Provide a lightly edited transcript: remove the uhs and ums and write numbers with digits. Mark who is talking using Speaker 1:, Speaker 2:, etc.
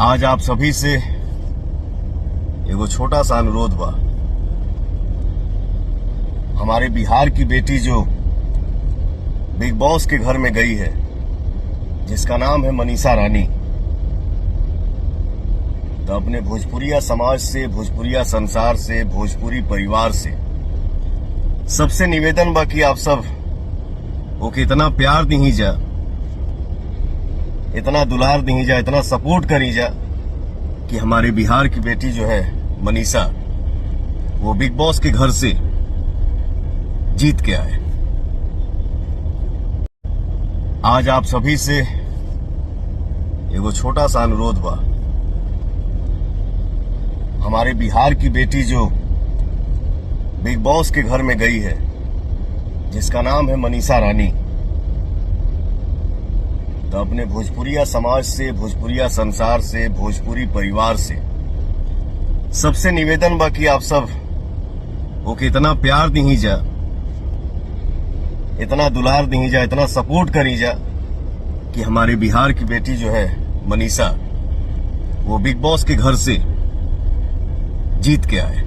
Speaker 1: आज आप सभी से एगो छोटा सा अनुरोध बा। हमारे बिहार की बेटी जो बिग बॉस के घर में गई है, जिसका नाम है मनीषा रानी, तो अपने भोजपुरिया समाज से, भोजपुरिया संसार से, भोजपुरी परिवार से सबसे निवेदन बा कि आप सब ओके इतना प्यार दी जा, इतना दुलार दी जा, इतना सपोर्ट करी जा कि हमारे बिहार की बेटी जो है मनीषा, वो बिग बॉस के घर से जीत के आए। आज आप सभी से एगो छोटा सा अनुरोध बा। हमारे बिहार की बेटी जो बिग बॉस के घर में गई है, जिसका नाम है मनीषा रानी, तो अपने भोजपुरिया समाज से, भोजपुरिया संसार से, भोजपुरी परिवार से सबसे निवेदन बा कि आप सब ओके इतना प्यार दी जा, इतना दुलार दी जा, इतना सपोर्ट करी जा कि हमारे बिहार की बेटी जो है मनीषा, वो बिग बॉस के घर से जीत के आए।